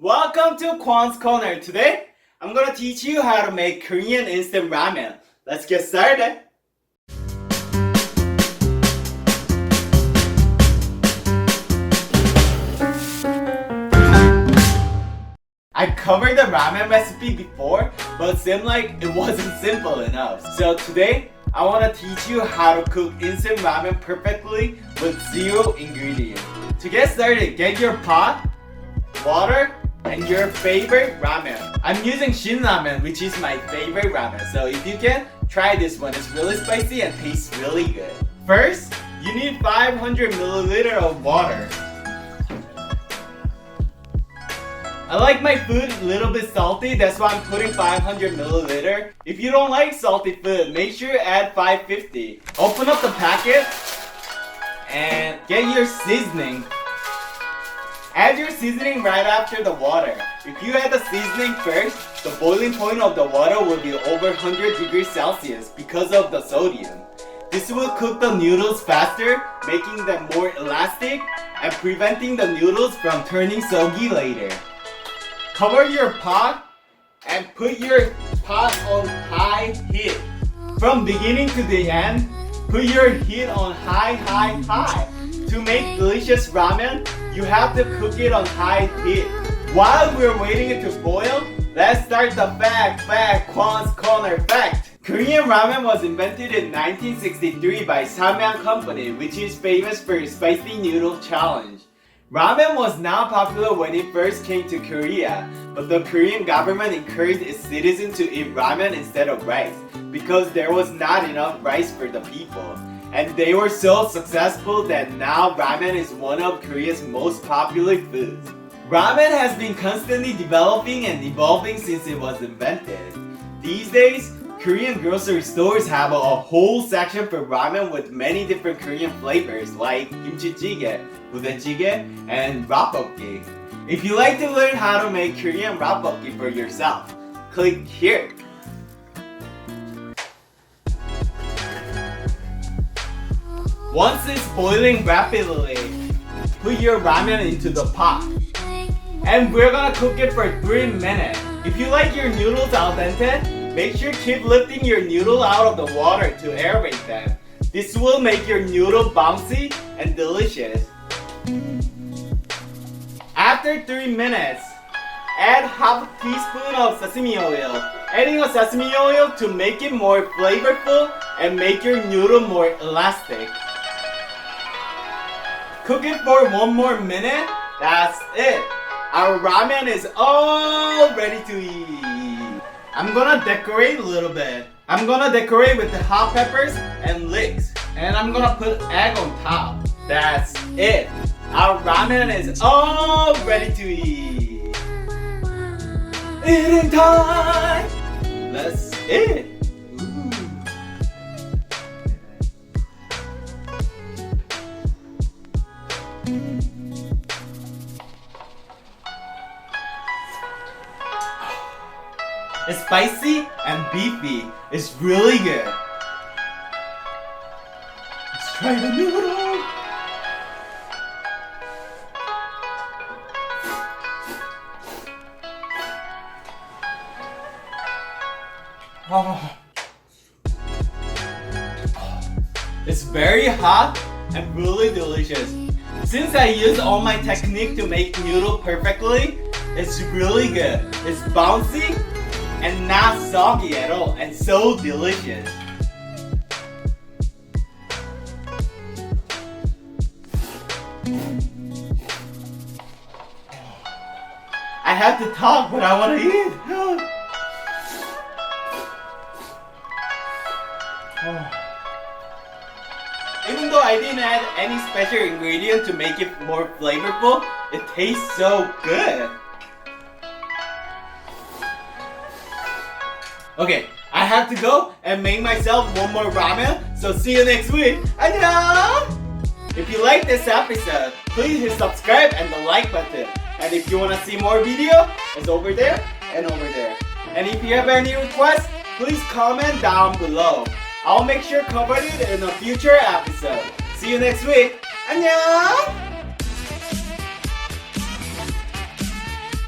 Welcome to Kwon's Corner. Today, I'm gonna teach you how to make Korean instant ramen. Let's get started. I covered the ramen recipe before, but it seemed like it wasn't simple enough. So today, I want to teach you how to cook instant ramen perfectly with 0 ingredients. To get started, get your pot, water, and your favorite ramen. I'm using shin ramen, which is my favorite ramen. So if you can, try this one. It's really spicy and tastes really good. First, you need 500 milliliter of water. I like my food a little bit salty, that's why I'm putting 500 milliliter. If you don't like salty food, make sure you add 550. Open up the packet and get your seasoning. Add your seasoning right after the water. If you add the seasoning first, the boiling point of the water will be over 100 degrees Celsius because of the sodium. This will cook the noodles faster, making them more elastic and preventing the noodles from turning soggy later. Cover your pot and put your pot on high heat. From beginning to the end, put your heat on high. To make delicious ramen, you have to cook it on high heat. While we're waiting it to boil, let's start the Kwon's Corner fact. Korean ramen was invented in 1963 by Samyang Company, which is famous for its spicy noodle challenge. Ramen was not popular when it first came to Korea, but the Korean government encouraged its citizens to eat ramen instead of rice because there was not enough rice for the people. And they were so successful that now ramen is one of Korea's most popular foods. Ramen has been constantly developing and evolving since it was invented. These days, Korean grocery stores have a whole section for ramen with many different Korean flavors like kimchi jjigae, budae-jjigae, and rapbokki. If you like to learn how to make Korean rapbokki for yourself, click here. Once it's boiling rapidly, put your ramen into the pot. And we're gonna cook it for 3 minutes. If you like your noodles al dente, make sure keep lifting your noodle out of the water to aerate them. This will make your noodle bouncy and delicious. After 3 minutes, add half a teaspoon of sesame oil. Adding a sesame oil to make it more flavorful and make your noodle more elastic. Cook it for 1 more minute. That's it. Our ramen is all ready to eat. I'm gonna decorate a little bit. I'm gonna decorate with the hot peppers and leeks. And I'm gonna put egg on top. That's it. Our ramen is all ready to eat. Eating time! Let's eat. It's spicy and beefy. It's really good. Let's try the noodle. Oh. It's very hot and really delicious. Since I use all my technique to make noodle perfectly, it's really good. It's bouncy and not soggy at all, and so delicious. I have to talk, but I want to eat. Even though I didn't add any special ingredient to make it more flavorful, it tastes so good. Okay, I have to go and make myself 1 more ramen, so see you next week. 안녕! If you like this episode, please hit subscribe and the like button. And if you want to see more video, it's over there and over there. And if you have any requests, please comment down below. I'll make sure to cover it in a future episode. See you next week. 안녕!